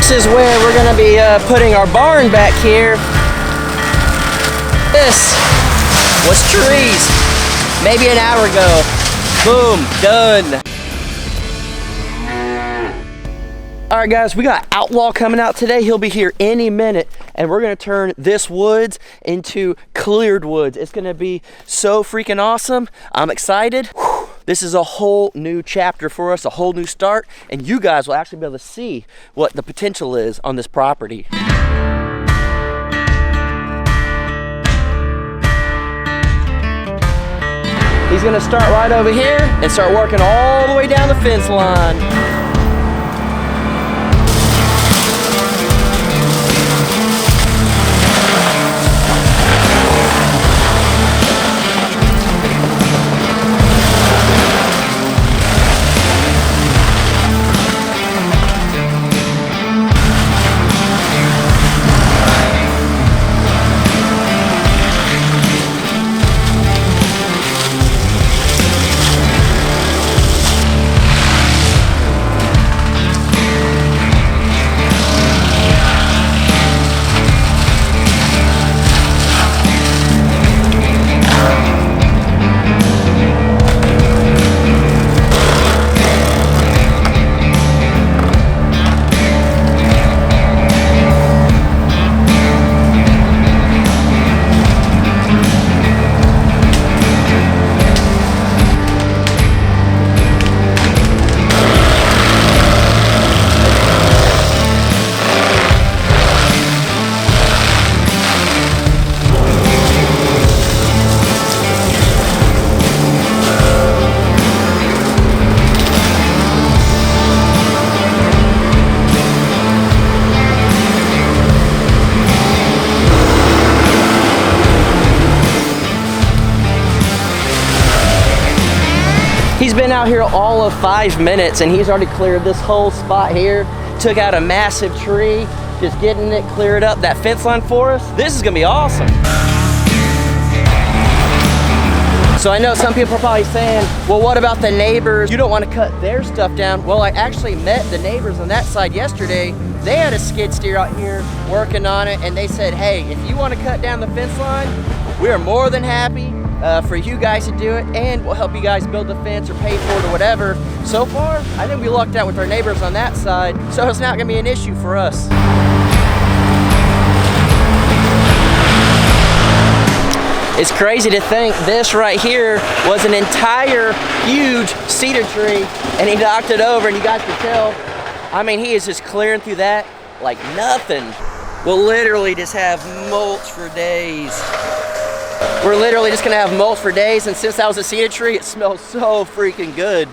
This is where we're gonna be putting our barn back here. This was trees, maybe an hour ago. Boom, done. All right, guys, we got Outlaw coming out today. He'll be here any minute, and we're gonna turn this woods into cleared woods. It's gonna be so freaking awesome. I'm excited. Whew. This is a whole new chapter for us, a whole new start, and you guys will actually be able to see what the potential is on this property. He's gonna start right over here and start working all the way down the fence line. He's been out here all of 5 minutes and he's already cleared this whole spot here. Took out a massive tree, just getting it cleared up, that fence line for us. This is gonna be awesome. So I know some people are probably saying, well, what about the neighbors? You don't want to cut their stuff down. Well, I actually met the neighbors on that side yesterday. They had a skid steer out here working on it, and they said, hey, if you want to cut down the fence line, we are more than happy for you guys to do it, and we'll help you guys build the fence or pay for it or whatever. So far, I think we lucked out with our neighbors on that side, so it's not gonna be an issue for us. It's crazy to think this right here was an entire huge cedar tree and he knocked it over, and you guys can tell, I mean, he is just clearing through that like nothing. We'll literally just have mulch for days. We're literally just gonna have mulch for days, and since that was a cedar tree, it smells so freaking good.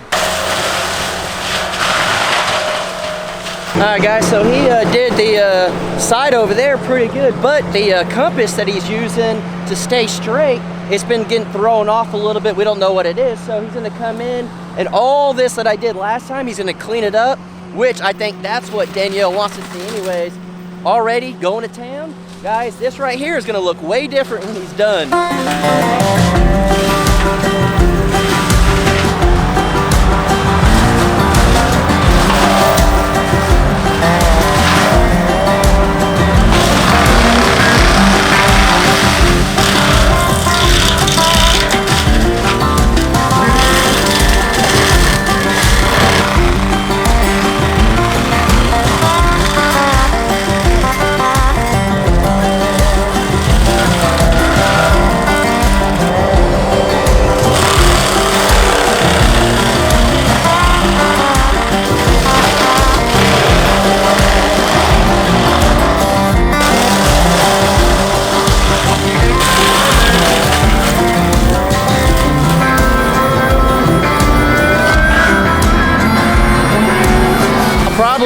All right, guys, so he did the side over there pretty good, but the compass that he's using to stay straight, it's been getting thrown off a little bit. We don't know what it is, so he's gonna come in, and all this that I did last time, he's gonna clean it up, which I think that's what Danielle wants to see anyways. Already going to town. Guys, this right here is gonna look way different when he's done.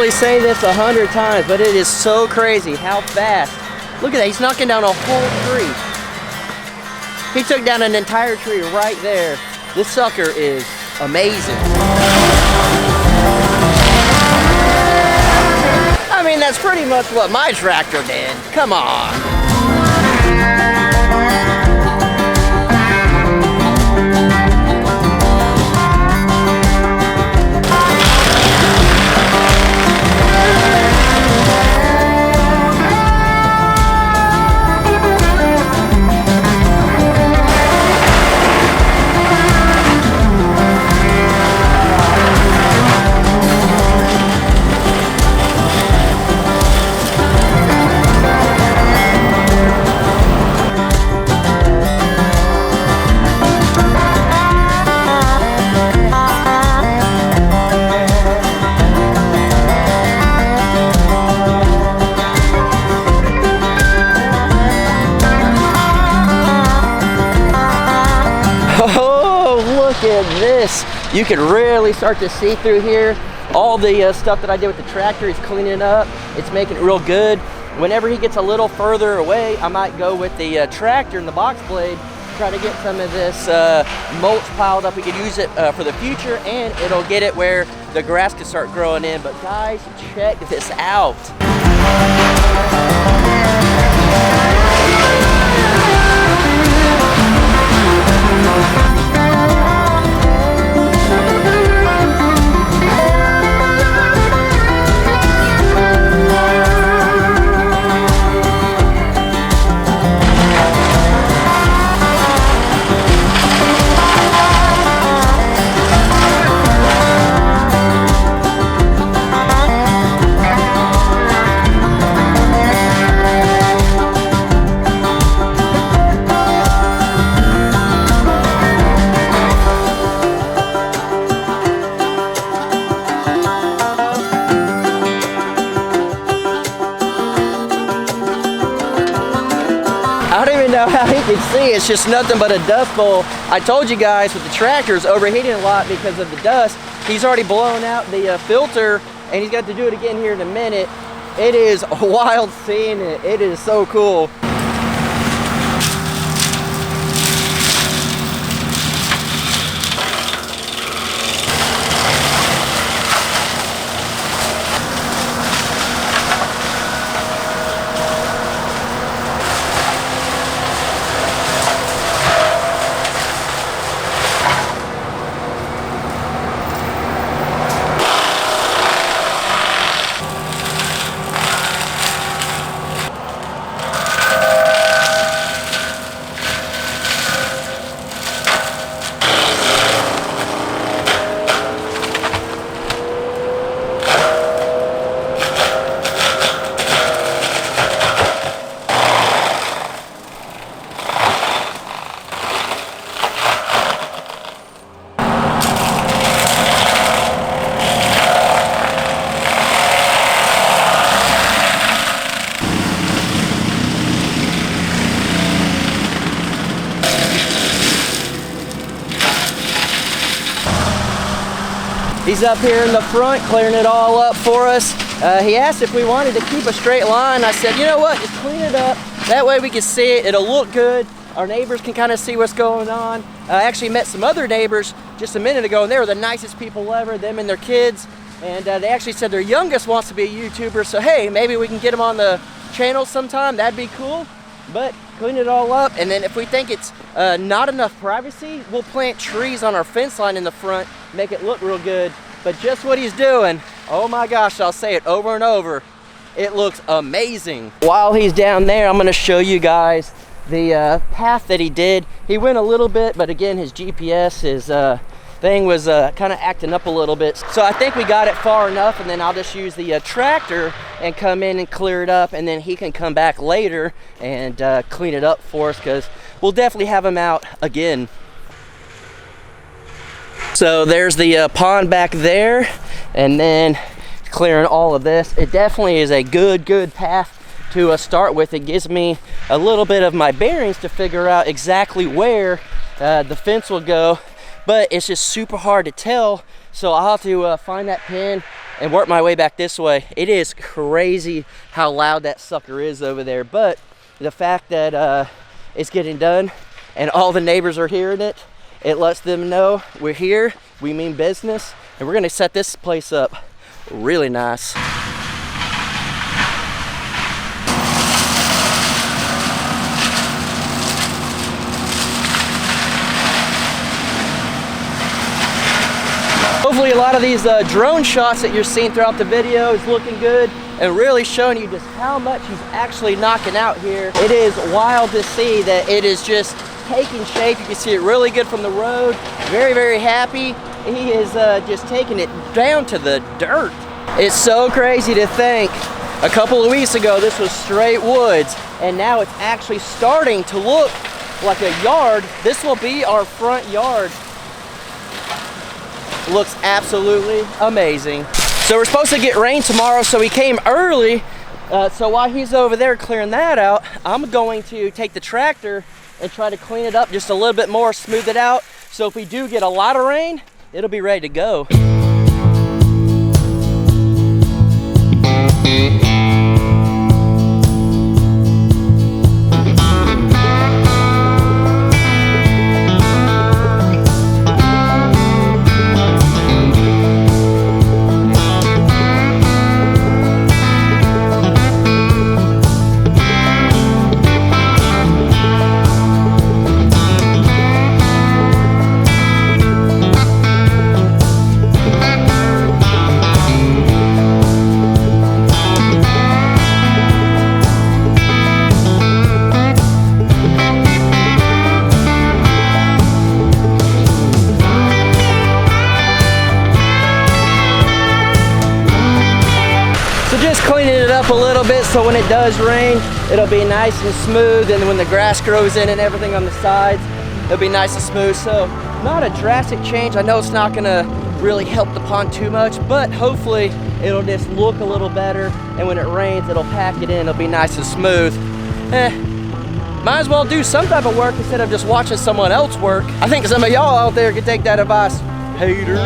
Say this 100 times, but it is so crazy how fast. Look at that, he's knocking down a whole tree. He took down an entire tree right there. This sucker is amazing. I mean, that's pretty much what my tractor did. Come on. You can really start to see through here. All the stuff that I did with the tractor is cleaning up. It's making it real good. Whenever he gets a little further away, I might go with the tractor and the box blade, try to get some of this mulch piled up. We could use it for the future, and it'll get it where the grass can start growing in. But guys, check this out. I don't even know how he can see. It's just nothing but a dust bowl. I told you guys with the tractor's overheating a lot because of the dust. He's already blown out the filter, and he's got to do it again here in a minute. It is wild seeing it. It is so cool. He's up here in the front clearing it all up for us. He asked if we wanted to keep a straight line. I said, you know what, just clean it up. That way we can see it, it'll look good. Our neighbors can kind of see what's going on. I actually met some other neighbors just a minute ago, and they were the nicest people ever, them and their kids. And they actually said their youngest wants to be a YouTuber, so hey, maybe we can get them on the channel sometime, that'd be cool. But clean it all up, and then if we think it's not enough privacy, we'll plant trees on our fence line in the front, make it look real good. But just what he's doing, oh my gosh, I'll say it over and over, it looks amazing. While he's down there, I'm gonna show you guys the path that he did. He went a little bit, but again, his GPS, his thing was kind of acting up a little bit. So I think we got it far enough, and then I'll just use the tractor and come in and clear it up, and then he can come back later and clean it up for us, because we'll definitely have him out again. So there's the pond back there, and then clearing all of this. It definitely is a good path to start with. It gives me a little bit of my bearings to figure out exactly where the fence will go, but it's just super hard to tell, so I'll have to find that pin and work my way back this way. It is crazy how loud that sucker is over there, but the fact that it's getting done and all the neighbors are hearing it, it lets them know we're here, we mean business, and we're gonna set this place up really nice. Hopefully a lot of these drone shots that you're seeing throughout the video is looking good and really showing you just how much he's actually knocking out here. It is wild to see that it is just taking shape. You can see it really good from the road. Very happy. He is just taking it down to the dirt. It's so crazy to think a couple of weeks ago this was straight woods, and now it's actually starting to look like a yard. This will be our front yard. Looks absolutely amazing. So we're supposed to get rain tomorrow, so he came early. So while he's over there clearing that out, I'm going to take the tractor and try to clean it up just a little bit more, smooth it out. So if we do get a lot of rain, it'll be ready to go. Just cleaning it up a little bit so when it does rain, it'll be nice and smooth, and when the grass grows in and everything on the sides, it'll be nice and smooth. So not a drastic change. I know it's not gonna really help the pond too much, but hopefully it'll just look a little better, and when it rains, it'll pack it in, it'll be nice and smooth. Might as well do some type of work instead of just watching someone else work. I think some of y'all out there could take that advice, haters.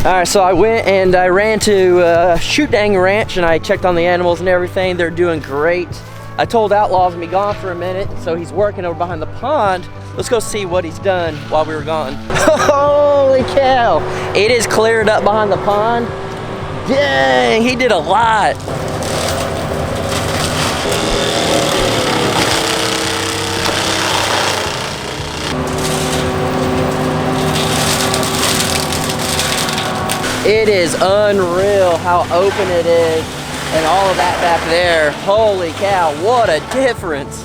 All right, so I went and I ran to Shoot Dang Ranch and I checked on the animals and everything. They're doing great. I told Outlaw's gonna be gone for a minute, so he's working over behind the pond. Let's go see what he's done while we were gone. Holy cow! It is cleared up behind the pond. Dang, he did a lot. It is unreal how open it is and all of that back there. Holy cow, what a difference.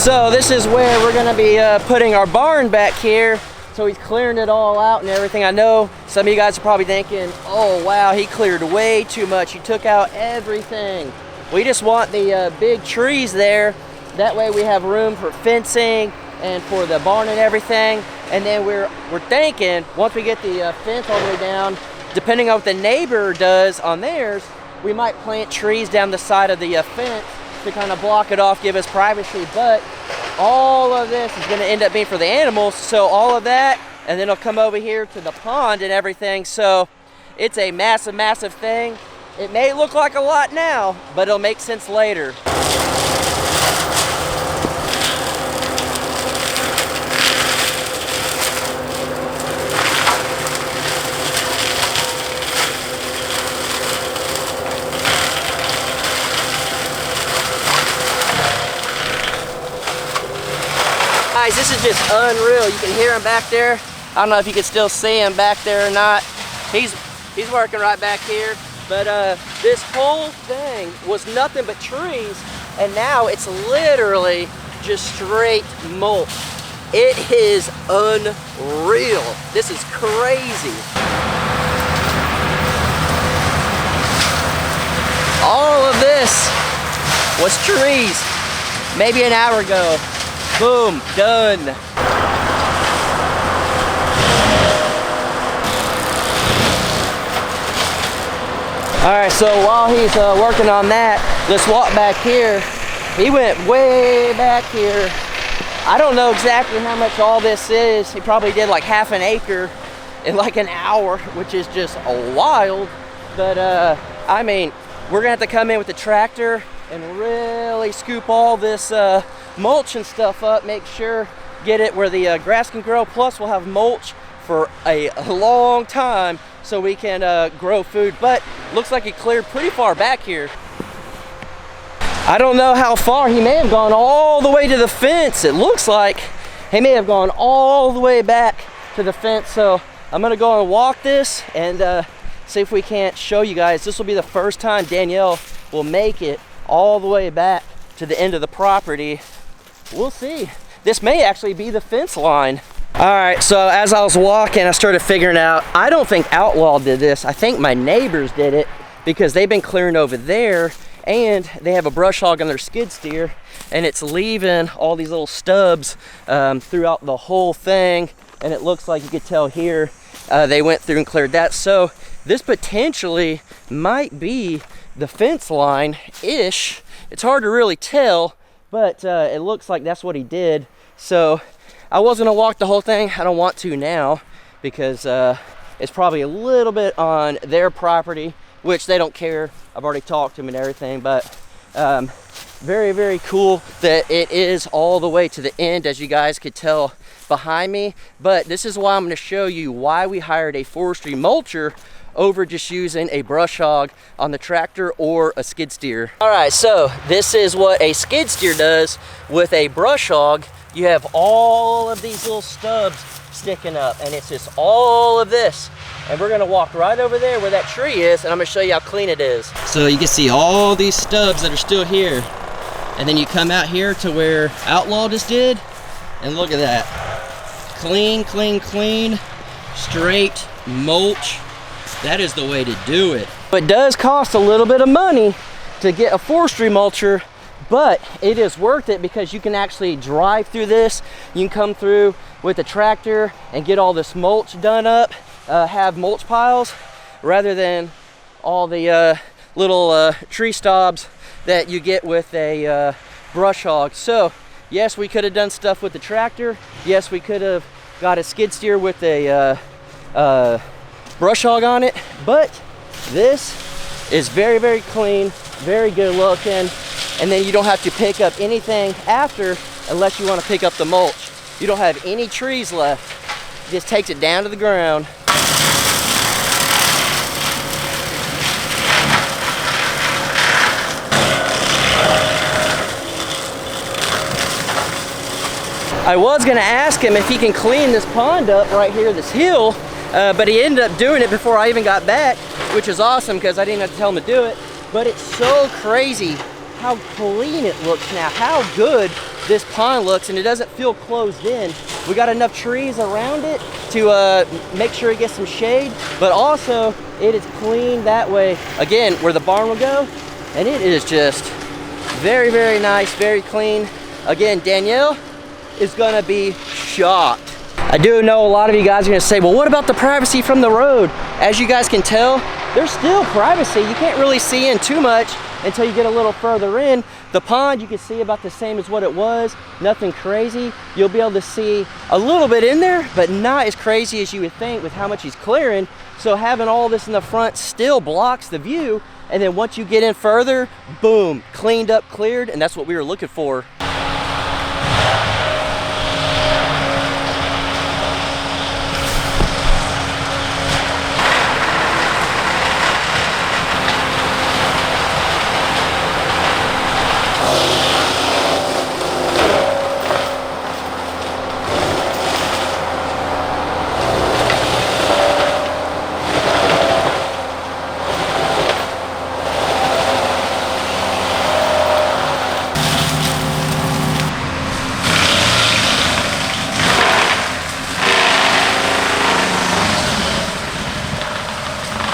So this is where we're gonna be putting our barn back here. So he's clearing it all out and everything. I know some of you guys are probably thinking, oh wow, he cleared way too much. He took out everything. We just want the big trees there. That way we have room for fencing and for the barn and everything. And then we're thinking, once we get the fence all the way down, depending on what the neighbor does on theirs, we might plant trees down the side of the fence to kind of block it off, give us privacy. But all of this is going to end up being for the animals, so all of that, and then it'll come over here to the pond and everything. So it's a massive thing. It may look like a lot now, but it'll make sense later. Guys, this is just unreal. You can hear him back there. I don't know if you can still see him back there or not. He's working right back here. But this whole thing was nothing but trees, and now it's literally just straight mulch. It is unreal. This is crazy. All of this was trees maybe an hour ago. Boom, done. All right, so while he's working on that, let's walk back here. He went way back here. I don't know exactly how much all this is. He probably did like half an acre in like an hour, which is just wild. But I mean, we're gonna have to come in with the tractor and really scoop all this mulch and stuff up, make sure, get it where the grass can grow. Plus we'll have mulch for a long time so we can grow food. But looks like he cleared pretty far back here. I don't know how far. He may have gone all the way to the fence. It looks like he may have gone all the way back to the fence. So I'm gonna go and walk this and see if we can't show you guys. This will be the first time Danielle will make it all the way back to the end of the property. We'll see. This may actually be the fence line. All right, so as I was walking, I started figuring out, I don't think Outlaw did this. I think my neighbors did it because they've been clearing over there and they have a brush hog on their skid steer and it's leaving all these little stubs throughout the whole thing. And it looks like you could tell here, they went through and cleared that. So this potentially might be the fence line-ish. It's hard to really tell, but it looks like that's what he did. So I was gonna walk the whole thing. I don't want to now because it's probably a little bit on their property, which they don't care. I've already talked to them and everything, but very, very cool that it is all the way to the end, as you guys could tell behind me. But this is why I'm gonna show you why we hired a forestry mulcher over just using a brush hog on the tractor or a skid steer. All right, so this is what a skid steer does with a brush hog. You have all of these little stubs sticking up, and it's just all of this. And we're gonna walk right over there where that tree is, and I'm gonna show you how clean it is. So you can see all these stubs that are still here. And then you come out here to where Outlaw just did, and look at that. Clean, clean, clean, straight mulch. That is the way to do it. It does cost a little bit of money to get a forestry mulcher, but it is worth it because you can actually drive through this. You can come through with a tractor and get all this mulch done up, have mulch piles, rather than all the little tree stubs that you get with a brush hog. So yes, we could have done stuff with the tractor. Yes, we could have got a skid steer with a brush hog on it, but this is very, very clean, very good looking, and then you don't have to pick up anything after unless you want to pick up the mulch. You don't have any trees left. It just takes it down to the ground. I was gonna ask him if he can clean this pond up right here, this hill, but he ended up doing it before I even got back, which is awesome because I didn't have to tell him to do it. But it's so crazy how clean it looks now, how good this pond looks, and it doesn't feel closed in. We got enough trees around it to make sure it gets some shade, but also it is clean that way, again, where the barn will go, and it is just very, very nice, very clean. Again, Danielle is gonna be shocked. I do know a lot of you guys are gonna say, well, what about the privacy from the road? As you guys can tell, there's still privacy. You can't really see in too much until you get a little further in. The pond, you can see about the same as what it was, nothing crazy. You'll be able to see a little bit in there, but not as crazy as you would think with how much he's clearing. So having all this in the front still blocks the view. And then once you get in further, boom, cleaned up, cleared, and that's what we were looking for.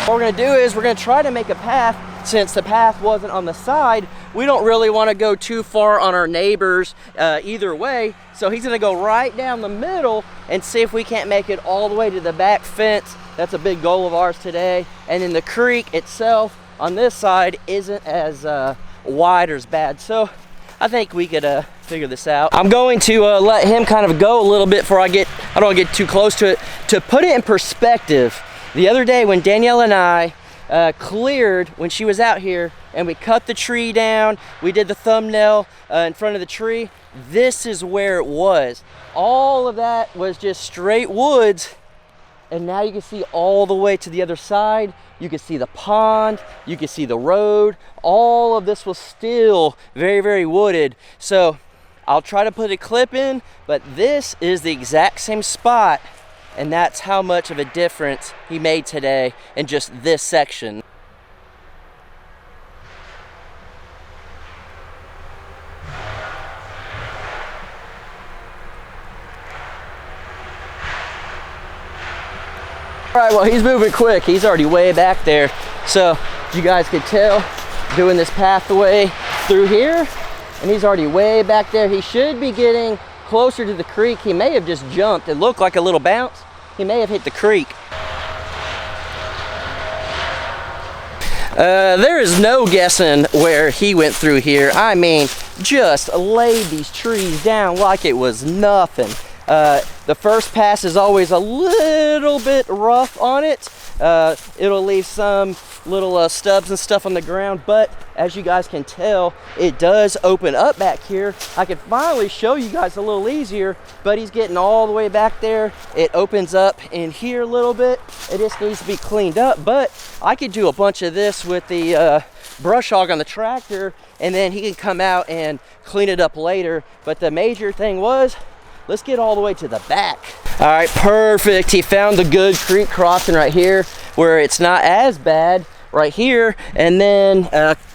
What we're gonna do is we're gonna try to make a path. Since the path wasn't on the side, we don't really want to go too far on our neighbors either way. So he's gonna go right down the middle and see if we can't make it all the way to the back fence. That's a big goal of ours today. And then the creek itself on this side isn't as wide or as bad. So I think we could figure this out. I'm going to let him kind of go a little bit before I don't want to get too close to it. To put it in perspective, the other day when Danielle and I cleared, when she was out here, and we cut the tree down, we did the thumbnail in front of the tree, this is where it was. All of that was just straight woods, and now you can see all the way to the other side. You can see the pond, you can see the road. All of this was still very, very wooded. So I'll try to put a clip in, but this is the exact same spot. And that's how much of a difference he made today in just this section. All right, well, he's moving quick. He's already way back there. So you guys could tell, doing this pathway through here, and he's already way back there. He should be getting closer to the creek. He may have just jumped. It looked like a little bounce. He may have hit the creek. There is no guessing where he went through here. I mean, just laid these trees down like it was nothing. The first pass is always a little bit rough on it. It'll leave some little stubs and stuff on the ground, but as you guys can tell, it does open up back here. I could finally show you guys a little easier, but he's getting all the way back there. It opens up in here a little bit. It just needs to be cleaned up, but I could do a bunch of this with the brush hog on the tractor, and then he can come out and clean it up later. But the major thing was, let's get all the way to the back. All right, perfect. He found the good creek crossing right here where it's not as bad right here. And then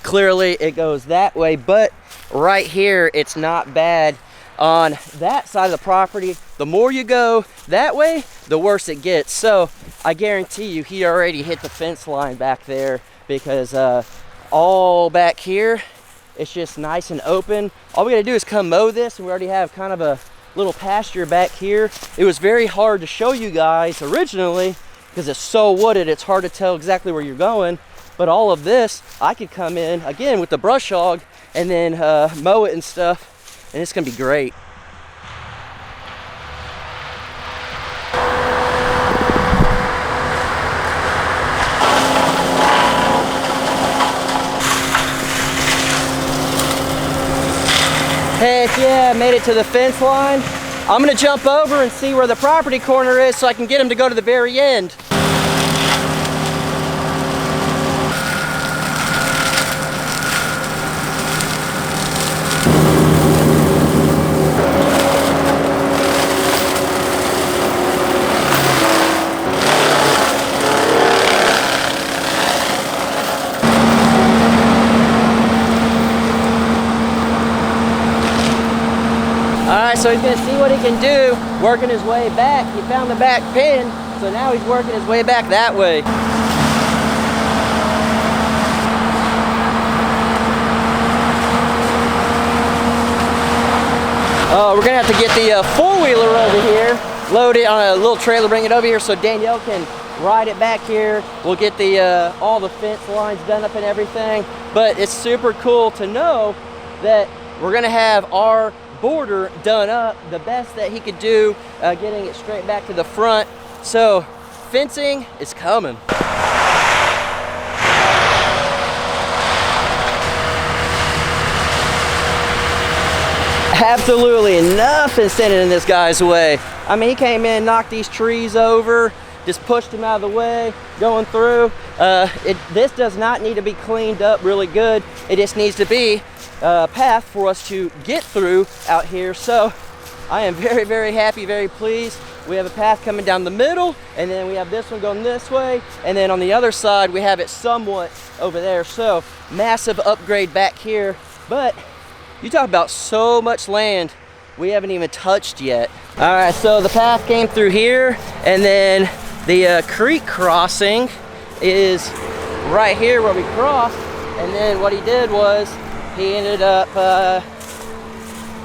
clearly it goes that way, but right here, it's not bad on that side of the property. The more you go that way, the worse it gets. So I guarantee you, he already hit the fence line back there, because all back here, it's just nice and open. All we gotta do is come mow this, and we already have kind of a little pasture back here. It was very hard to show you guys originally because it's so wooded, it's hard to tell exactly where you're going. But all of this, I could come in again with the brush hog and then mow it and stuff, and it's gonna be great. Heck yeah, made it to the fence line. I'm gonna jump over and see where the property corner is so I can get him to go to the very end. So he's gonna see what he can do, working his way back. He found the back pin, so now he's working his way back that way. We're gonna have to get the four-wheeler over here, load it on a little trailer, bring it over here so Danielle can ride it back here. We'll get the all the fence lines done up and everything. But it's super cool to know that we're gonna have our border done up the best that he could do, getting it straight back to the front. So fencing is coming. Absolutely nothing standing in this guy's way. I mean, he came in, knocked these trees over, just pushed them out of the way, going through. This does not need to be cleaned up really good. It just needs to be path for us to get through out here. So I am very, very happy, very pleased. We have a path coming down the middle, and then we have this one going this way, and then on the other side we have it somewhat over there. So massive upgrade back here. But you talk about so much land we haven't even touched yet. All right, so the path came through here, and then the creek crossing is right here where we crossed. And then what he did was he ended up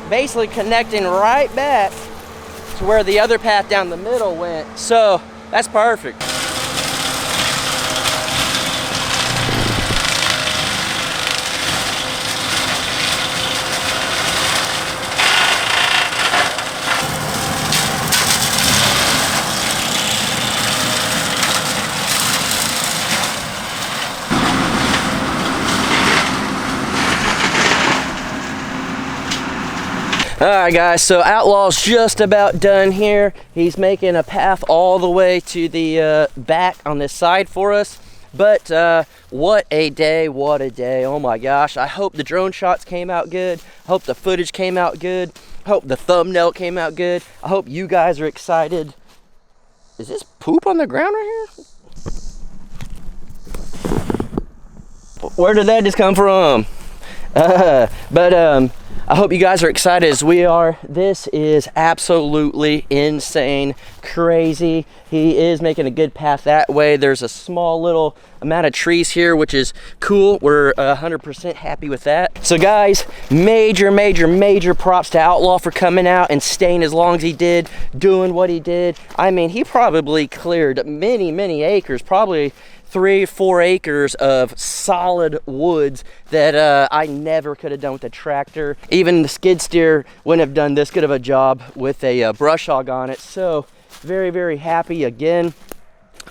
basically connecting right back to where the other path down the middle went. So that's perfect. All right, guys, so Outlaw's just about done here. He's making a path all the way to the back on this side for us. But what a day, what a day. Oh my gosh, I hope the drone shots came out good. I hope the footage came out good. I hope the thumbnail came out good. I hope you guys are excited. Is this poop on the ground right here? Where did that just come from? I hope you guys are excited as we are. This is absolutely insane, crazy. He is making a good path that way. There's a small little amount of trees here, which is cool. We're 100% happy with that. So guys, major props to Outlaw for coming out and staying as long as he did, doing what he did. I mean, he probably cleared many acres, probably 3-4 acres of solid woods that I never could have done with a tractor. Even the skid steer wouldn't have done this good of a job with a brush hog on it. So very happy. Again,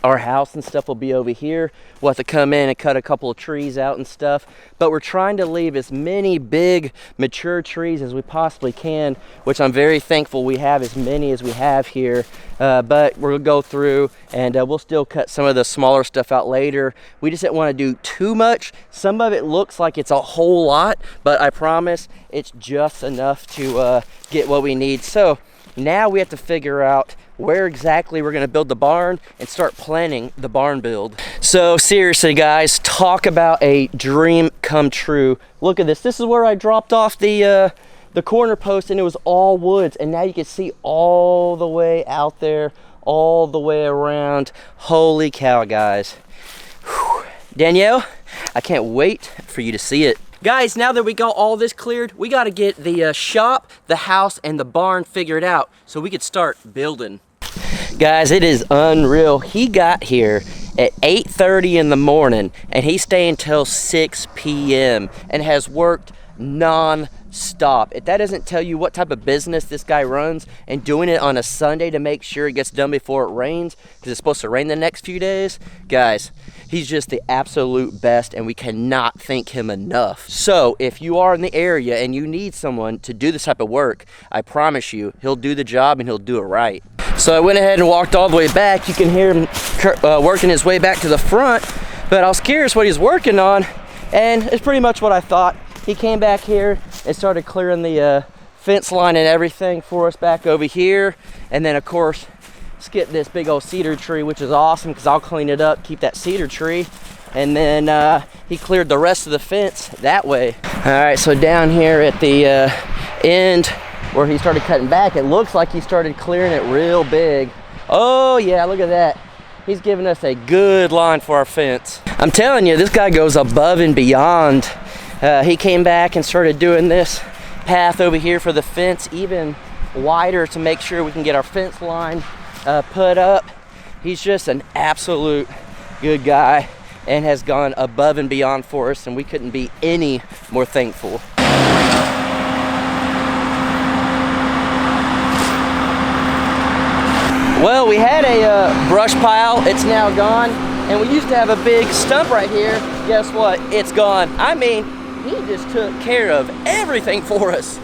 our house and stuff will be over here. We'll have to come in and cut a couple of trees out and stuff, but we're trying to leave as many big mature trees as we possibly can, which I'm very thankful we have as many as we have here. But we'll go through and we'll still cut some of the smaller stuff out later. We just didn't want to do too much. Some of it looks like it's a whole lot, but I promise it's just enough to get what we need. So now we have to figure out where exactly we're going to build the barn and start planning the barn build. So seriously guys, talk about a dream come true. Look at this. This is where I dropped off the corner post, and it was all woods, and now you can see all the way out there, all the way around. Holy cow guys. Whew. Danielle, I can't wait for you to see it. Guys, now that we got all this cleared, we got to get the shop, the house, and the barn figured out so we could start building. Guys, it is unreal. He got here at 8:30 in the morning, and he's staying till 6 p.m. and has worked non-stop. If that doesn't tell you what type of business this guy runs, and doing it on a Sunday to make sure it gets done before it rains, because it's supposed to rain the next few days, guys, he's just the absolute best, and we cannot thank him enough. So if you are in the area and you need someone to do this type of work, I promise you, he'll do the job and he'll do it right. So I went ahead and walked all the way back. You can hear him working his way back to the front, but I was curious what he's working on, and it's pretty much what I thought. He came back here and started clearing the fence line and everything for us back over here, and then of course skipped this big old cedar tree, which is awesome because I'll clean it up, keep that cedar tree, and then he cleared the rest of the fence that way. All right, so down here at the end where he started cutting back, it looks like he started clearing it real big. Oh yeah, look at that. He's giving us a good line for our fence. I'm telling you, this guy goes above and beyond. He came back and started doing this path over here for the fence even wider to make sure we can get our fence line put up. He's just an absolute good guy and has gone above and beyond for us, and we couldn't be any more thankful. Well, we had a brush pile. It's now gone, and we used to have a big stump right here. Guess what? It's gone. I mean, he just took care of everything for us.